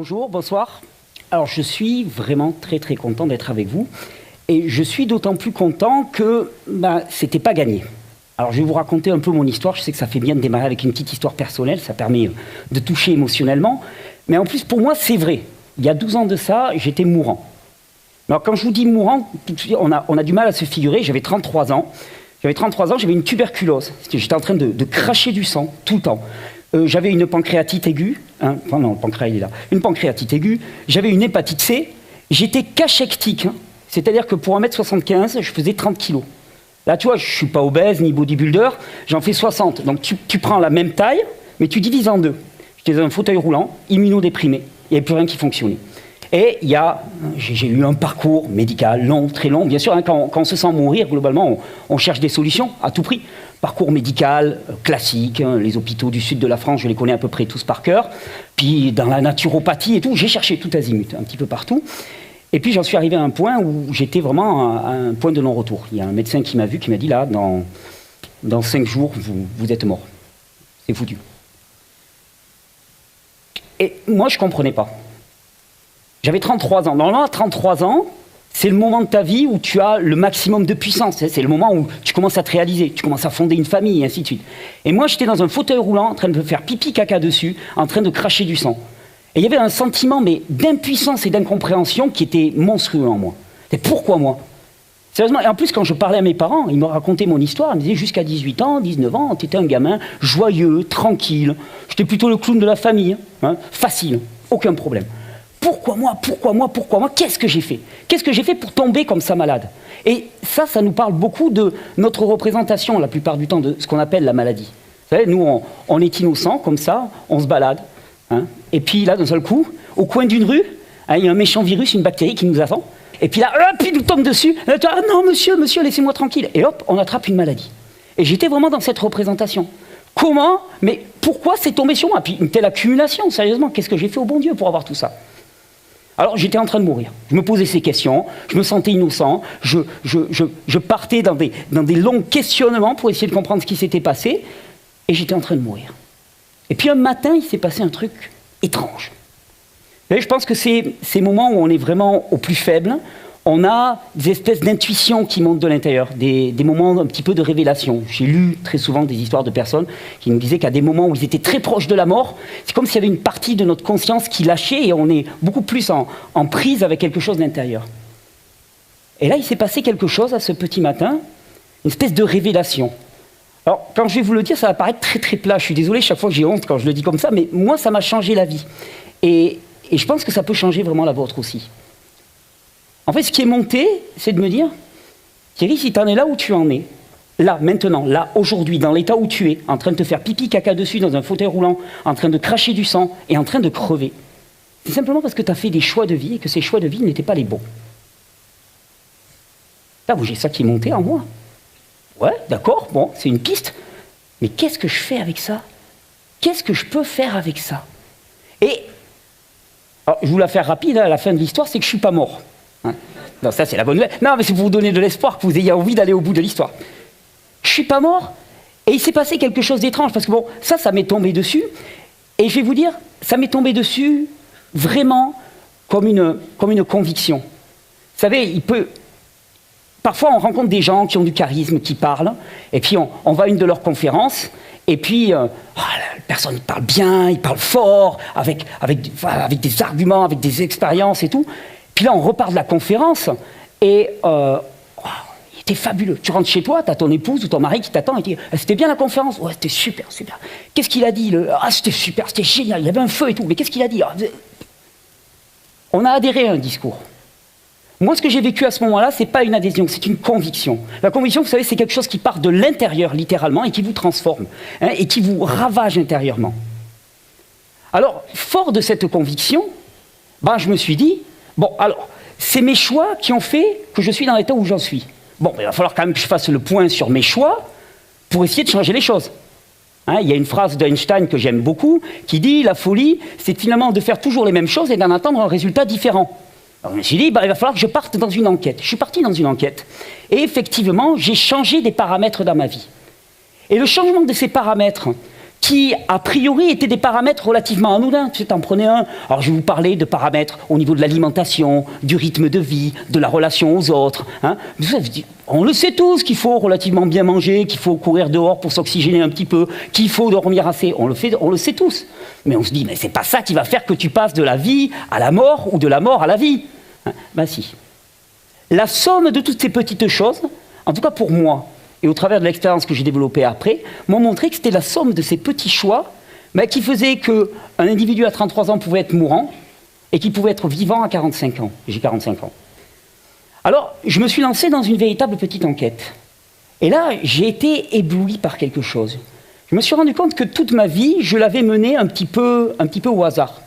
Bonjour, bonsoir. Alors je suis vraiment très content d'être avec vous. Et je suis d'autant plus content que c'était pas gagné. Alors je vais vous raconter un peu mon histoire. Je sais que ça fait bien de démarrer avec une petite histoire personnelle. Ça permet de toucher émotionnellement. Mais en plus, pour moi, c'est vrai. Il y a 12 ans de ça, j'étais mourant. Alors quand je vous dis mourant, on a du mal à se figurer. J'avais 33 ans. J'avais une tuberculose. J'étais en train de cracher du sang tout le temps. J'avais une pancréatite aiguë. Enfin non, le pancréas, il est là. Une pancréatite aiguë. J'avais une hépatite C. J'étais cachectique. C'est-à-dire que pour 1m75, je faisais 30 kilos. Là, tu vois, je ne suis pas obèse ni bodybuilder. J'en fais 60. Donc tu prends la même taille, mais tu divises en deux. J'étais dans un fauteuil roulant, immunodéprimé. Il n'y avait plus rien qui fonctionnait. Et j'ai eu un parcours médical long, très long. Bien sûr, quand on se sent mourir, globalement, on cherche des solutions à tout prix. Parcours médical classique, les hôpitaux du sud de la France, je les connais à peu près tous par cœur. Puis dans la naturopathie et tout, j'ai cherché tout azimut, un petit peu partout. Et puis j'en suis arrivé à un point où j'étais vraiment à un point de non-retour. Il y a un médecin qui m'a vu, qui m'a dit là, dans 5 jours, vous êtes mort. C'est foutu. Et moi, je ne comprenais pas. J'avais 33 ans. Normalement, à 33 ans, c'est le moment de ta vie où tu as le maximum de puissance. C'est le moment où tu commences à te réaliser, tu commences à fonder une famille, et ainsi de suite. Et moi, j'étais dans un fauteuil roulant, en train de faire pipi caca dessus, en train de cracher du sang. Et il y avait un sentiment d'impuissance et d'incompréhension qui était monstrueux en moi. Et pourquoi moi? Sérieusement, et en plus, quand je parlais à mes parents, ils me racontaient mon histoire, ils me disaient jusqu'à 18 ans, 19 ans, tu étais un gamin joyeux, tranquille. J'étais plutôt le clown de la famille, facile, aucun problème. Pourquoi moi? Qu'est-ce que j'ai fait? Qu'est-ce que j'ai fait pour tomber comme ça malade? Et ça nous parle beaucoup de notre représentation, la plupart du temps, de ce qu'on appelle la maladie. Vous savez, nous, on est innocent, comme ça, on se balade. Et puis là, d'un seul coup, au coin d'une rue, il y a un méchant virus, une bactérie qui nous attend. Et puis là, hop, il nous tombe dessus. Ah non, monsieur, laissez-moi tranquille. Et hop, on attrape une maladie. Et j'étais vraiment dans cette représentation. Comment? Mais pourquoi c'est tombé sur moi? Puis une telle accumulation, sérieusement, qu'est-ce que j'ai fait au bon Dieu pour avoir tout ça? Alors j'étais en train de mourir. Je me posais ces questions, je me sentais innocent, je partais dans des longs questionnements pour essayer de comprendre ce qui s'était passé, et j'étais en train de mourir. Et puis un matin, il s'est passé un truc étrange. Vous savez, je pense que c'est ces moments où on est vraiment au plus faible, on a des espèces d'intuitions qui montent de l'intérieur, des moments un petit peu de révélation. J'ai lu très souvent des histoires de personnes qui nous disaient qu'à des moments où ils étaient très proches de la mort, c'est comme s'il y avait une partie de notre conscience qui lâchait et on est beaucoup plus en prise avec quelque chose d'intérieur. Et là, il s'est passé quelque chose à ce petit matin, une espèce de révélation. Alors, quand je vais vous le dire, ça va paraître très plat. Je suis désolé, chaque fois que j'ai honte quand je le dis comme ça, mais moi, ça m'a changé la vie. Et je pense que ça peut changer vraiment la vôtre aussi. En fait, ce qui est monté, c'est de me dire, Thierry, si tu en es là où tu en es, là, maintenant, là, aujourd'hui, dans l'état où tu es, en train de te faire pipi caca dessus dans un fauteuil roulant, en train de cracher du sang et en train de crever, c'est simplement parce que tu as fait des choix de vie et que ces choix de vie n'étaient pas les bons. Là, j'ai ça qui est monté en moi. Ouais, d'accord, bon, c'est une piste. Mais qu'est-ce que je fais avec ça? Qu'est-ce que je peux faire avec ça? Et, alors, je vous la faire rapide, à la fin de l'histoire, c'est que je ne suis pas mort. Non, ça c'est la bonne nouvelle. Non, mais c'est pour vous donner de l'espoir, que vous ayez envie d'aller au bout de l'histoire. Je ne suis pas mort, et il s'est passé quelque chose d'étrange, parce que bon, ça m'est tombé dessus, et je vais vous dire, ça m'est tombé dessus vraiment comme une conviction. Vous savez, parfois, on rencontre des gens qui ont du charisme, qui parlent, et puis on va à une de leurs conférences, et puis la personne parle bien, il parle fort, avec des arguments, avec des expériences et tout. Puis là, on repart de la conférence, et il était fabuleux. Tu rentres chez toi, tu as ton épouse ou ton mari qui t'attend, et dit « C'était bien la conférence ?»« Ouais, c'était super. Qu'est-ce qu'il a dit c'était super, c'était génial, il y avait un feu et tout. Mais qu'est-ce qu'il a dit ?» On a adhéré à un discours. Moi, ce que j'ai vécu à ce moment-là, ce n'est pas une adhésion, c'est une conviction. La conviction, vous savez, c'est quelque chose qui part de l'intérieur, littéralement, et qui vous transforme, et qui vous ravage intérieurement. Alors, fort de cette conviction, je me suis dit, bon, alors, c'est mes choix qui ont fait que je suis dans l'état où j'en suis. Bon, il va falloir quand même que je fasse le point sur mes choix pour essayer de changer les choses. Il y a une phrase d'Einstein que j'aime beaucoup, qui dit « La folie, c'est finalement de faire toujours les mêmes choses et d'en attendre un résultat différent. » Alors, je me suis dit, il va falloir que je parte dans une enquête. Je suis parti dans une enquête. Et effectivement, j'ai changé des paramètres dans ma vie. Et le changement de ces paramètres, qui, a priori, étaient des paramètres relativement anodins. Tu en prenais un. Alors, je vais vous parler de paramètres au niveau de l'alimentation, du rythme de vie, de la relation aux autres. Hein. On le sait tous qu'il faut relativement bien manger, qu'il faut courir dehors pour s'oxygéner un petit peu, qu'il faut dormir assez. On le sait tous. Mais on se dit, mais c'est pas ça qui va faire que tu passes de la vie à la mort ou de la mort à la vie. Hein. Ben si. La somme de toutes ces petites choses, en tout cas pour moi, et au travers de l'expérience que j'ai développée après, m'ont montré que c'était la somme de ces petits choix qui faisaient qu'un individu à 33 ans pouvait être mourant et qu'il pouvait être vivant à 45 ans. J'ai 45 ans. Alors, je me suis lancé dans une véritable petite enquête. Et là, j'ai été ébloui par quelque chose. Je me suis rendu compte que toute ma vie, je l'avais menée un petit peu au hasard.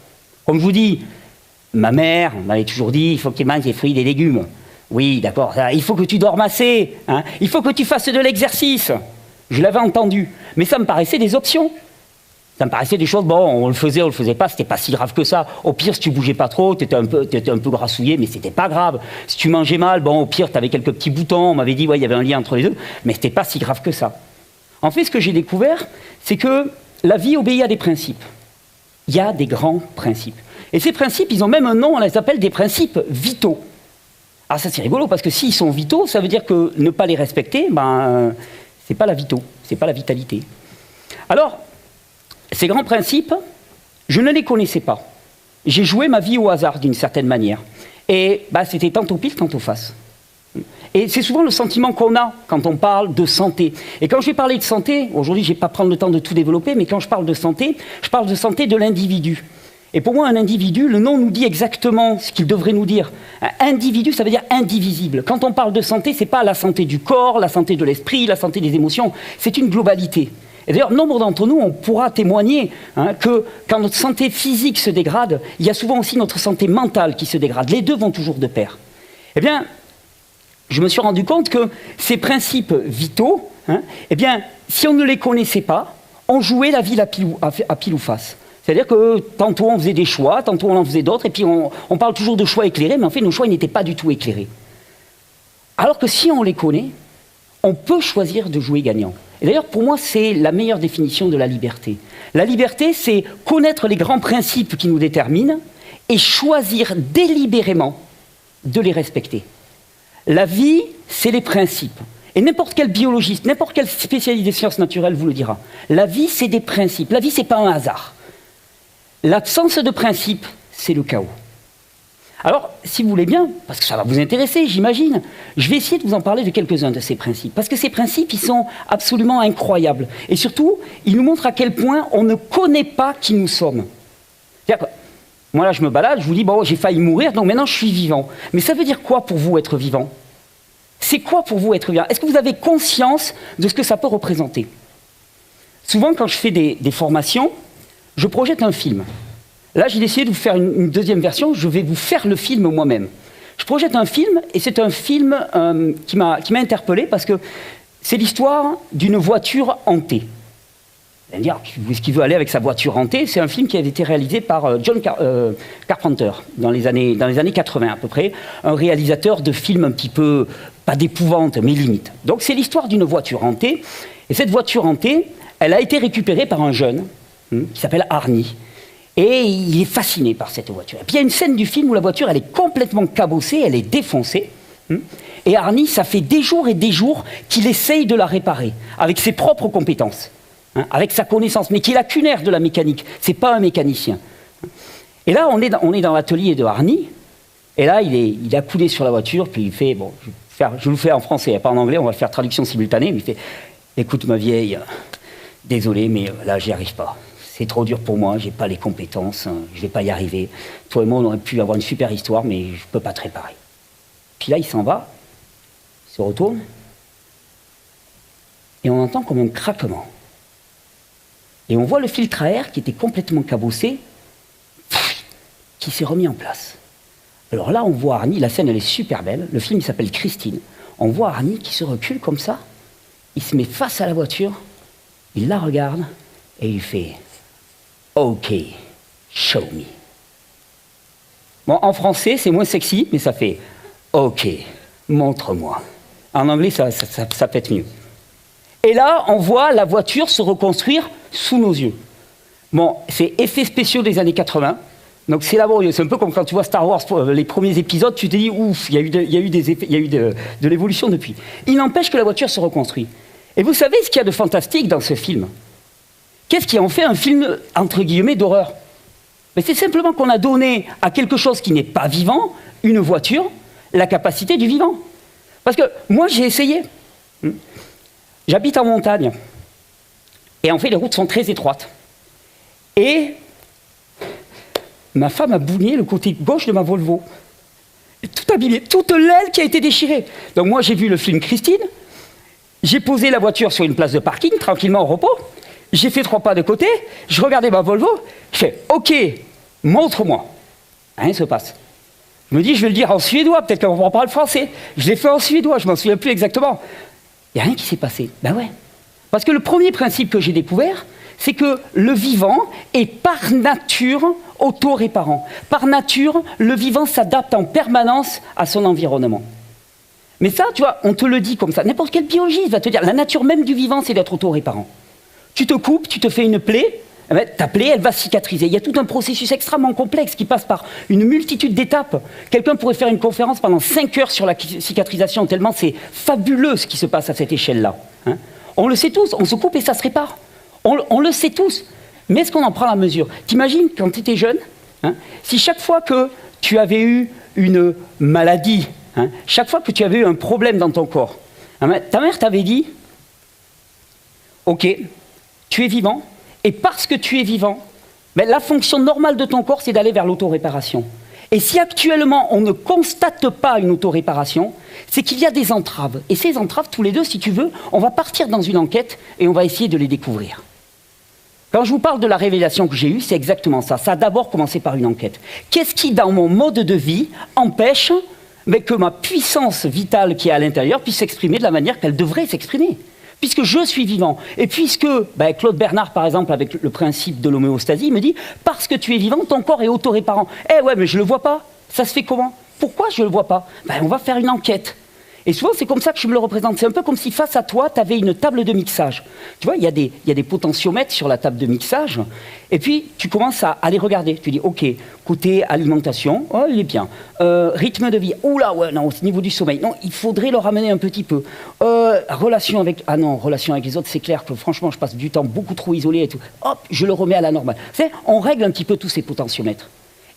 Comme je vous dis, ma mère m'avait toujours dit, il faut que tu manges des fruits et des légumes. Oui, d'accord, il faut que tu dormes assez, hein, il faut que tu fasses de l'exercice. Je l'avais entendu, mais ça me paraissait des options. Ça me paraissait des choses, bon, on le faisait pas, c'était pas si grave que ça. Au pire, si tu bougeais pas trop, t'étais un peu grassouillé, mais c'était pas grave. Si tu mangeais mal, bon, au pire, t'avais quelques petits boutons, on m'avait dit, ouais, il y avait un lien entre les deux, mais c'était pas si grave que ça. En fait, ce que j'ai découvert, c'est que la vie obéit à des principes. Il y a des grands principes. Et ces principes, ils ont même un nom, on les appelle des principes vitaux. Alors ça c'est rigolo parce que s'ils sont vitaux, ça veut dire que ne pas les respecter, c'est pas la vito, c'est pas la vitalité. Alors, ces grands principes, je ne les connaissais pas. J'ai joué ma vie au hasard d'une certaine manière. Et c'était tantôt pile, tantôt face. Et c'est souvent le sentiment qu'on a quand on parle de santé. Et quand je vais parler de santé, aujourd'hui je ne vais pas prendre le temps de tout développer, mais quand je parle de santé de l'individu. Et pour moi, un individu, le nom nous dit exactement ce qu'il devrait nous dire. Un individu, ça veut dire indivisible. Quand on parle de santé, ce n'est pas la santé du corps, la santé de l'esprit, la santé des émotions, c'est une globalité. Et d'ailleurs, nombre d'entre nous, on pourra témoigner que quand notre santé physique se dégrade, il y a souvent aussi notre santé mentale qui se dégrade. Les deux vont toujours de pair. Eh bien, je me suis rendu compte que ces principes vitaux, si on ne les connaissait pas, on jouait la vie à pile ou face. C'est-à-dire que tantôt on faisait des choix, tantôt on en faisait d'autres, et puis on parle toujours de choix éclairés, mais en fait nos choix n'étaient pas du tout éclairés. Alors que si on les connaît, on peut choisir de jouer gagnant. Et d'ailleurs pour moi c'est la meilleure définition de la liberté. La liberté c'est connaître les grands principes qui nous déterminent et choisir délibérément de les respecter. La vie c'est les principes. Et n'importe quel biologiste, n'importe quel spécialiste des sciences naturelles vous le dira. La vie c'est des principes, la vie c'est pas un hasard. L'absence de principe, c'est le chaos. Alors, si vous voulez bien, parce que ça va vous intéresser, j'imagine, je vais essayer de vous en parler de quelques-uns de ces principes. Parce que ces principes, ils sont absolument incroyables. Et surtout, ils nous montrent à quel point on ne connaît pas qui nous sommes. C'est-à-dire que, moi là, je me balade, je vous dis, bon, j'ai failli mourir, donc maintenant je suis vivant. Mais ça veut dire quoi pour vous être vivant? C'est quoi pour vous être vivant? Est-ce que vous avez conscience de ce que ça peut représenter? Souvent, quand je fais des formations, je projette un film. Là, j'ai décidé de vous faire une deuxième version. Je vais vous faire le film moi-même. Je projette un film, et c'est un film qui m'a interpellé parce que c'est l'histoire d'une voiture hantée. Vous allez me dire, où est-ce qu'il veut aller avec sa voiture hantée? C'est un film qui a été réalisé par John Carpenter dans les années 80 à peu près. Un réalisateur de films un petit peu, pas d'épouvante, mais limite. Donc c'est l'histoire d'une voiture hantée. Et cette voiture hantée, elle a été récupérée par un jeune qui s'appelle Arnie. Et il est fasciné par cette voiture. Et puis il y a une scène du film où la voiture, elle est complètement cabossée, elle est défoncée. Et Arnie, ça fait des jours et des jours qu'il essaye de la réparer, avec ses propres compétences, avec sa connaissance, mais qui est lacunaire de la mécanique. C'est pas un mécanicien. Et là, on est dans l'atelier de Arnie, et là, il est accoudé sur la voiture, puis il fait, bon, je vous le fais en français, pas en anglais, on va faire traduction simultanée, mais il fait, écoute ma vieille, désolé, mais là, j'y arrive pas. C'est trop dur pour moi, j'ai pas les compétences, je vais pas y arriver. Toi et moi, on aurait pu avoir une super histoire, mais je peux pas te réparer. Puis là, il s'en va, il se retourne, et on entend comme un craquement. Et on voit le filtre à air qui était complètement cabossé, qui s'est remis en place. Alors là, on voit Arnie, la scène elle est super belle, le film il s'appelle Christine. On voit Arnie qui se recule comme ça, il se met face à la voiture, il la regarde, et il fait « Ok, show me ». Bon, en français, c'est moins sexy, mais ça fait « Ok, montre-moi ». En anglais, ça peut être mieux. Et là, on voit la voiture se reconstruire sous nos yeux. Bon, c'est effets spéciaux des années 80. Donc c'est laborieux. C'est un peu comme quand tu vois Star Wars, les premiers épisodes, tu te dis, ouf, il y a eu des effets, il y a eu de l'évolution depuis. Il n'empêche que la voiture se reconstruit. Et vous savez ce qu'il y a de fantastique dans ce film? Qu'est-ce qui en fait un film, entre guillemets, d'horreur? Mais c'est simplement qu'on a donné à quelque chose qui n'est pas vivant, une voiture, la capacité du vivant. Parce que moi, j'ai essayé. J'habite en montagne. Et en fait, les routes sont très étroites. Et ma femme a bougné le côté gauche de ma Volvo. Tout abîmé, toute l'aile qui a été déchirée. Donc moi, j'ai vu le film Christine. J'ai posé la voiture sur une place de parking, tranquillement au repos. J'ai fait 3 pas de côté. Je regardais ma Volvo. Je fais « Ok, montre-moi ». Rien ne se passe. Je me dis, je vais le dire en suédois, peut-être qu'on ne comprend pas le français. Je l'ai fait en suédois, je ne m'en souviens plus exactement. Il n'y a rien qui s'est passé. Ben ouais. Parce que le premier principe que j'ai découvert, c'est que le vivant est par nature auto-réparant. Par nature, le vivant s'adapte en permanence à son environnement. Mais ça, tu vois, on te le dit comme ça. N'importe quel biologiste va te dire, la nature même du vivant, c'est d'être auto-réparant. Tu te coupes, tu te fais une plaie, ta plaie, elle va cicatriser. Il y a tout un processus extrêmement complexe qui passe par une multitude d'étapes. Quelqu'un pourrait faire une conférence pendant 5 heures sur la cicatrisation, tellement c'est fabuleux ce qui se passe à cette échelle-là. Hein. On le sait tous, on se coupe et ça se répare. On le sait tous, mais est-ce qu'on en prend la mesure? T'imagines, quand tu étais jeune, hein, si chaque fois que tu avais eu une maladie, hein, chaque fois que tu avais eu un problème dans ton corps, hein, ta mère t'avait dit, ok, tu es vivant, et parce que tu es vivant, ben, la fonction normale de ton corps, c'est d'aller vers l'autoréparation. Et si actuellement on ne constate pas une autoréparation, c'est qu'il y a des entraves. Et ces entraves, tous les deux, si tu veux, on va partir dans une enquête et on va essayer de les découvrir. Quand je vous parle de la révélation que j'ai eue, c'est exactement ça. Ça a d'abord commencé par une enquête. Qu'est-ce qui, dans mon mode de vie, empêche que ma puissance vitale qui est à l'intérieur puisse s'exprimer de la manière qu'elle devrait s'exprimer? Puisque je suis vivant. Et puisque, Claude Bernard, par exemple, avec le principe de l'homéostasie, me dit, parce que tu es vivant, ton corps est autoréparant. Eh ouais, mais je ne le vois pas. Ça se fait comment? Pourquoi je ne le vois pas? On va faire une enquête. Et souvent, c'est comme ça que je me le représente. C'est un peu comme si face à toi, tu avais une table de mixage. Tu vois, il y a des potentiomètres sur la table de mixage. Et puis, tu commences à les regarder. Tu dis, OK, côté alimentation, oh, il est bien. Rythme de vie, oula, ouais, non, au niveau du sommeil, non, il faudrait le ramener un petit peu. Relation avec les autres, c'est clair que franchement, je passe du temps beaucoup trop isolé et tout. Hop, je le remets à la normale. On règle un petit peu tous ces potentiomètres.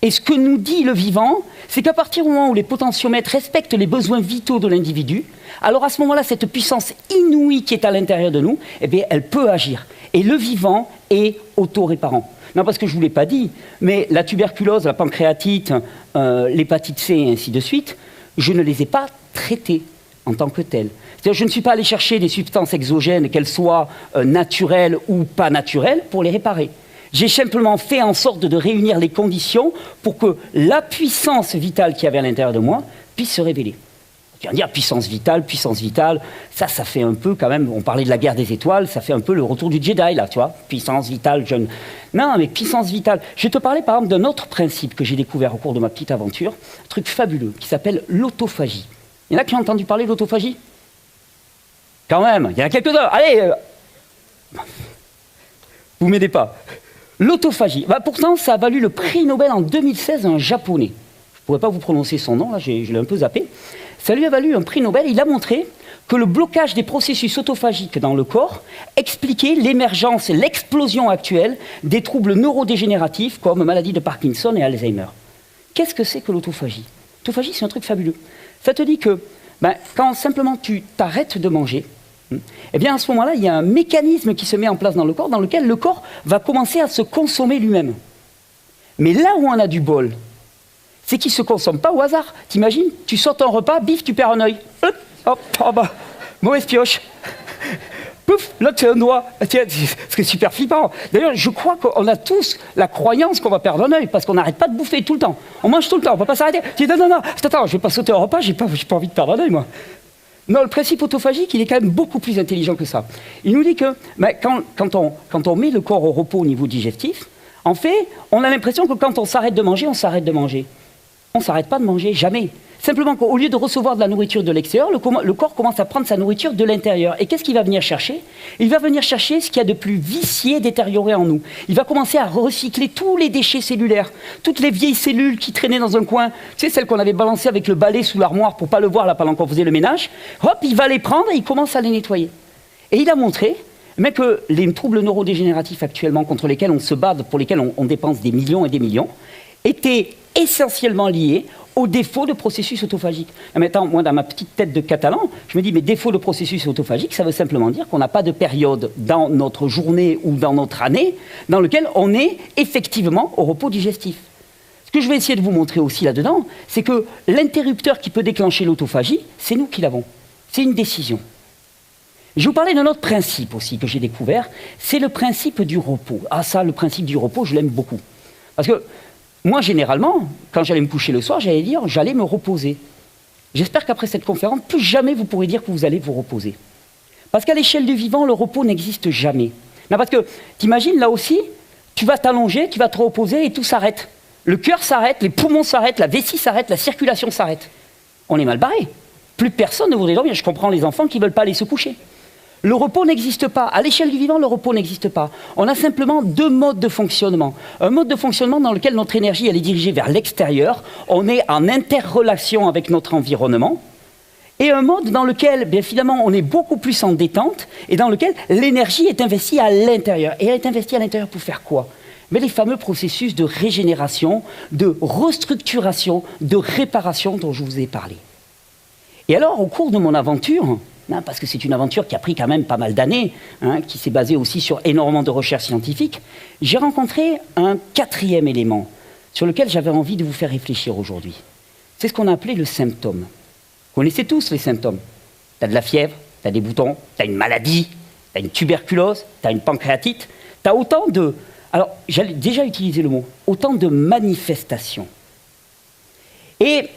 Et ce que nous dit le vivant, c'est qu'à partir du moment où les potentiomètres respectent les besoins vitaux de l'individu, alors à ce moment-là, cette puissance inouïe qui est à l'intérieur de nous, eh bien, elle peut agir. Et le vivant est autoréparant. Non, parce que je ne vous l'ai pas dit, mais la tuberculose, la pancréatite, l'hépatite C et ainsi de suite, je ne les ai pas traitées en tant que telles. C'est-à-dire, je ne suis pas allé chercher des substances exogènes, qu'elles soient naturelles ou pas naturelles, pour les réparer. J'ai simplement fait en sorte de réunir les conditions pour que la puissance vitale qu'il y avait à l'intérieur de moi puisse se révéler. Tu vas me dire puissance vitale, ça fait un peu quand même, on parlait de la guerre des étoiles, ça fait un peu le retour du Jedi là, tu vois, puissance vitale, jeune. Non, mais puissance vitale. Je vais te parler par exemple d'un autre principe que j'ai découvert au cours de ma petite aventure, un truc fabuleux, qui s'appelle l'autophagie. Il y en a qui ont entendu parler de l'autophagie? Quand même, il y en a quelques-uns. Allez, vous m'aidez pas. L'autophagie. Pourtant, ça a valu le prix Nobel en 2016 à un Japonais. Je ne pourrais pas vous prononcer son nom, là, je l'ai un peu zappé. Ça lui a valu un prix Nobel. Il a montré que le blocage des processus autophagiques dans le corps expliquait l'émergence, l'explosion actuelle des troubles neurodégénératifs comme maladie de Parkinson et Alzheimer. Qu'est-ce que c'est que l'autophagie? L'autophagie, c'est un truc fabuleux. Ça te dit que quand simplement tu t'arrêtes de manger, eh bien, à ce moment-là, il y a un mécanisme qui se met en place dans le corps, dans lequel le corps va commencer à se consommer lui-même. Mais là où on a du bol, c'est qu'il ne se consomme pas au hasard. T'imagines, tu sautes un repas, bif, tu perds un œil. Hop, oh bah, mauvaise pioche. Pouf, là, tu as un doigt. C'est super flippant. D'ailleurs, je crois qu'on a tous la croyance qu'on va perdre un œil, parce qu'on n'arrête pas de bouffer tout le temps. On mange tout le temps, on ne peut pas s'arrêter. Tu dis, non, attends, je ne vais pas sauter un repas, j'ai pas envie de perdre un œil, moi. Non, le principe autophagique, il est quand même beaucoup plus intelligent que ça. Il nous dit que quand on met le corps au repos au niveau digestif, en fait, on a l'impression que quand on s'arrête de manger, on s'arrête de manger. On ne s'arrête pas de manger, jamais. Simplement qu'au lieu de recevoir de la nourriture de l'extérieur, le corps commence à prendre sa nourriture de l'intérieur. Et qu'est-ce qu'il va venir chercher? Il va venir chercher ce qu'il y a de plus vicié, détérioré en nous. Il va commencer à recycler tous les déchets cellulaires, toutes les vieilles cellules qui traînaient dans un coin, tu sais, celles qu'on avait balancées avec le balai sous l'armoire pour ne pas le voir là pendant qu'on faisait le ménage. Hop, il va les prendre et il commence à les nettoyer. Et il a montré mais que les troubles neurodégénératifs actuellement contre lesquels on se bat, pour lesquels on dépense des millions et des millions, étaient essentiellement liés au défaut de processus autophagique. Maintenant, moi, dans ma petite tête de catalan, je me dis, mais défaut de processus autophagique, ça veut simplement dire qu'on n'a pas de période dans notre journée ou dans notre année dans lequel on est effectivement au repos digestif. Ce que je vais essayer de vous montrer aussi là-dedans, c'est que l'interrupteur qui peut déclencher l'autophagie, c'est nous qui l'avons. C'est une décision. Je vais vous parler d'un autre principe aussi que j'ai découvert, c'est le principe du repos. Ah ça, le principe du repos, je l'aime beaucoup. Parce que moi, généralement, quand j'allais me coucher le soir, j'allais me reposer. J'espère qu'après cette conférence, plus jamais vous pourrez dire que vous allez vous reposer. Parce qu'à l'échelle du vivant, le repos n'existe jamais. Non, parce que, t'imagines, là aussi, tu vas t'allonger, tu vas te reposer et tout s'arrête. Le cœur s'arrête, les poumons s'arrêtent, la vessie s'arrête, la circulation s'arrête. On est mal barré. Plus personne ne voudrait dormir. Je comprends les enfants qui ne veulent pas aller se coucher. Le repos n'existe pas. À l'échelle du vivant, le repos n'existe pas. On a simplement deux modes de fonctionnement. Un mode de fonctionnement dans lequel notre énergie elle est dirigée vers l'extérieur. On est en interrelation avec notre environnement. Et un mode dans lequel, bien finalement, on est beaucoup plus en détente et dans lequel l'énergie est investie à l'intérieur. Et elle est investie à l'intérieur pour faire quoi? Mais les fameux processus de régénération, de restructuration, de réparation dont je vous ai parlé. Et alors, au cours de mon aventure, parce que c'est une aventure qui a pris quand même pas mal d'années, qui s'est basée aussi sur énormément de recherches scientifiques, j'ai rencontré un quatrième élément sur lequel j'avais envie de vous faire réfléchir aujourd'hui. C'est ce qu'on a appelé le symptôme. Vous connaissez tous les symptômes. Tu as de la fièvre, tu as des boutons, tu as une maladie, tu as une tuberculose, tu as une pancréatite, tu as autant de... Alors, j'allais déjà utiliser le mot, autant de manifestations. Et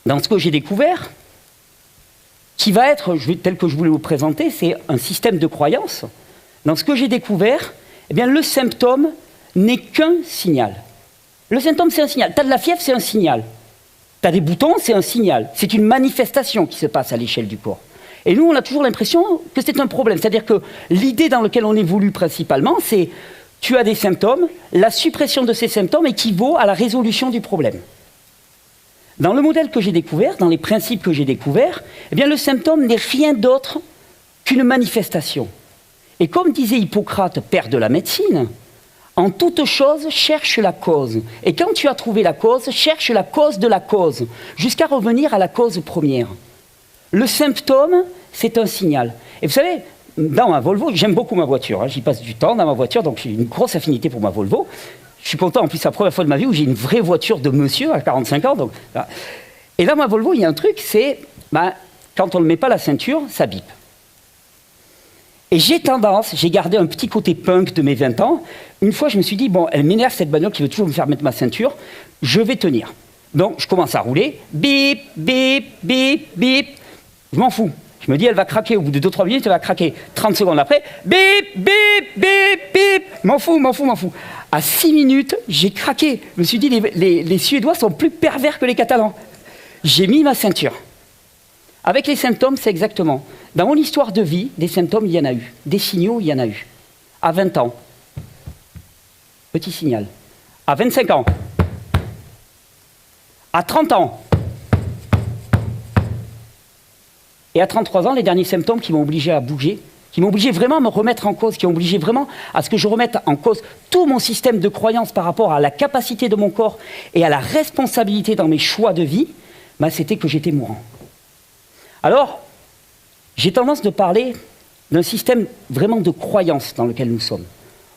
dans ce que j'ai découvert, qui va être, tel que je voulais vous présenter, c'est un système de croyance. Dans ce que j'ai découvert, eh bien, le symptôme n'est qu'un signal. Le symptôme, c'est un signal. Tu as de la fièvre, c'est un signal. Tu as des boutons, c'est un signal. C'est une manifestation qui se passe à l'échelle du corps. Et nous, on a toujours l'impression que c'est un problème. C'est-à-dire que l'idée dans laquelle on évolue principalement, c'est tu as des symptômes, la suppression de ces symptômes équivaut à la résolution du problème. Dans le modèle que j'ai découvert, dans les principes que j'ai découverts, eh bien, le symptôme n'est rien d'autre qu'une manifestation. Et comme disait Hippocrate, père de la médecine, en toute chose, cherche la cause. Et quand tu as trouvé la cause, cherche la cause de la cause, jusqu'à revenir à la cause première. Le symptôme, c'est un signal. Et vous savez, dans ma Volvo, j'aime beaucoup ma voiture, j'y passe du temps dans ma voiture, donc j'ai une grosse affinité pour ma Volvo. Je suis content, en plus, c'est la première fois de ma vie où j'ai une vraie voiture de monsieur à 45 ans. Donc, et là, ma Volvo, il y a un truc, c'est quand on ne met pas la ceinture, ça bip. Et j'ai gardé un petit côté punk de mes 20 ans. Une fois, je me suis dit, bon, elle m'énerve cette bagnole qui veut toujours me faire mettre ma ceinture, je vais tenir. Donc, je commence à rouler, bip, bip, bip, bip. Je m'en fous. Je me dis, elle va craquer. Au bout de 2-3 minutes, elle va craquer. 30 secondes après, bip, bip, bip, bip. M'en fous. À 6 minutes, j'ai craqué. Je me suis dit, les Suédois sont plus pervers que les Catalans. J'ai mis ma ceinture. Avec les symptômes, c'est exactement. Dans mon histoire de vie, des symptômes, il y en a eu. Des signaux, il y en a eu. À 20 ans, petit signal. À 25 ans, à 30 ans, et à 33 ans, les derniers symptômes qui m'ont obligé à bouger, qui m'ont obligé vraiment à me remettre en cause, qui ont obligé vraiment à ce que je remette en cause tout mon système de croyance par rapport à la capacité de mon corps et à la responsabilité dans mes choix de vie, c'était que j'étais mourant. Alors, j'ai tendance de parler d'un système vraiment de croyance dans lequel nous sommes.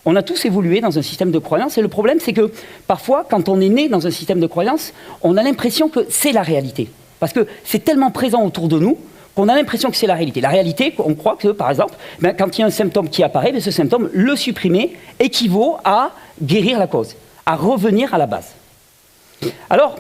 On a tous évolué dans un système de croyance et le problème, c'est que parfois, quand on est né dans un système de croyance, on a l'impression que c'est la réalité. Parce que c'est tellement présent autour de nous qu'on a l'impression que c'est la réalité. La réalité, on croit que, par exemple, quand il y a un symptôme qui apparaît, ce symptôme, le supprimer, équivaut à guérir la cause, à revenir à la base. Alors,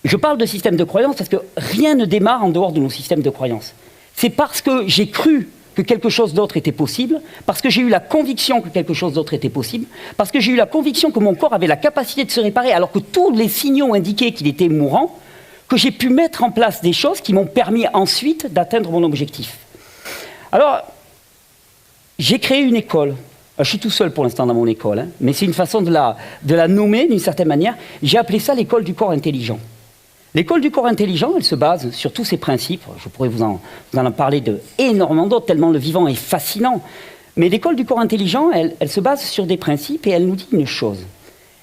je parle de système de croyance parce que rien ne démarre en dehors de nos systèmes de croyance. C'est parce que j'ai cru que quelque chose d'autre était possible, parce que j'ai eu la conviction que quelque chose d'autre était possible, parce que j'ai eu la conviction que mon corps avait la capacité de se réparer alors que tous les signaux indiquaient qu'il était mourant, que j'ai pu mettre en place des choses qui m'ont permis ensuite d'atteindre mon objectif. Alors, j'ai créé une école. Je suis tout seul pour l'instant dans mon école, hein, mais c'est une façon de la nommer d'une certaine manière. J'ai appelé ça l'école du corps intelligent. L'école du corps intelligent, elle se base sur tous ces principes. Je pourrais vous en parler énormément d'autres, tellement le vivant est fascinant. Mais l'école du corps intelligent, elle se base sur des principes et elle nous dit une chose.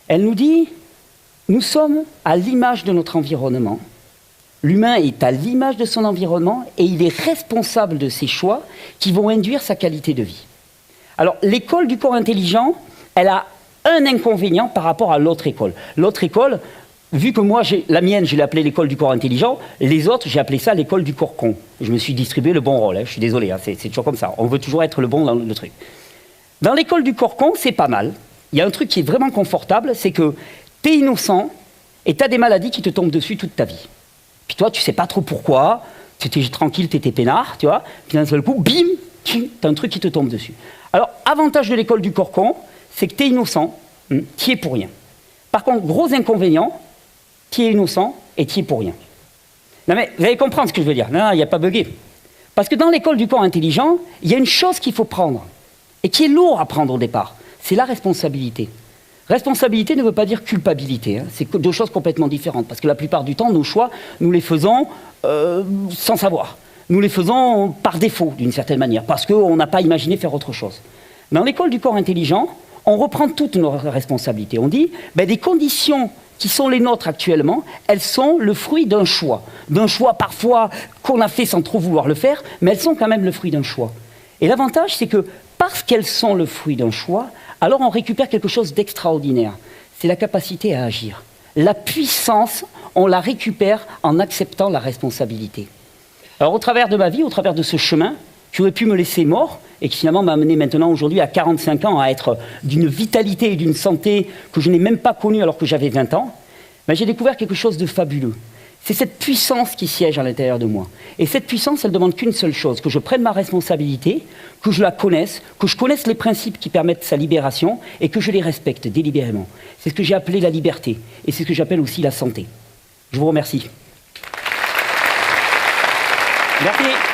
Elle nous dit, nous sommes à l'image de notre environnement. L'humain est à l'image de son environnement et il est responsable de ses choix qui vont induire sa qualité de vie. Alors, l'école du corps intelligent, elle a un inconvénient par rapport à l'autre école. L'autre école, vu que moi, la mienne, je l'ai appelée l'école du corps intelligent, les autres, j'ai appelé ça l'école du corps con. Je me suis distribué le bon rôle, hein, je suis désolé, hein, c'est toujours comme ça. On veut toujours être le bon dans le truc. Dans l'école du corps con, c'est pas mal. Il y a un truc qui est vraiment confortable, c'est que tu es innocent et tu as des maladies qui te tombent dessus toute ta vie. Puis toi, tu sais pas trop pourquoi, tu étais tranquille, tu étais peinard, tu vois, puis d'un seul coup, bim, tu as un truc qui te tombe dessus. Alors, avantage de l'école du corps con, c'est que tu es innocent, tu es pour rien. Par contre, gros inconvénient, tu es innocent et tu es pour rien. Non mais, vous allez comprendre ce que je veux dire. Non, il n'y a pas bugué. Parce que dans l'école du corps intelligent, il y a une chose qu'il faut prendre, et qui est lourd à prendre au départ, c'est la responsabilité. Responsabilité ne veut pas dire culpabilité, hein. C'est deux choses complètement différentes, parce que la plupart du temps, nos choix, nous les faisons sans savoir. Nous les faisons par défaut, d'une certaine manière, parce qu'on n'a pas imaginé faire autre chose. Dans l'école du corps intelligent, on reprend toutes nos responsabilités. On dit, des conditions qui sont les nôtres actuellement, elles sont le fruit d'un choix parfois qu'on a fait sans trop vouloir le faire, mais elles sont quand même le fruit d'un choix. Et l'avantage, c'est que parce qu'elles sont le fruit d'un choix, alors on récupère quelque chose d'extraordinaire. C'est la capacité à agir. La puissance, on la récupère en acceptant la responsabilité. Alors au travers de ma vie, au travers de ce chemin, qui aurait pu me laisser mort, et qui finalement m'a amené maintenant aujourd'hui à 45 ans à être d'une vitalité et d'une santé que je n'ai même pas connue alors que j'avais 20 ans, j'ai découvert quelque chose de fabuleux. C'est cette puissance qui siège à l'intérieur de moi. Et cette puissance, elle ne demande qu'une seule chose, que je prenne ma responsabilité, que je la connaisse, que je connaisse les principes qui permettent sa libération et que je les respecte délibérément. C'est ce que j'ai appelé la liberté et c'est ce que j'appelle aussi la santé. Je vous remercie. Merci.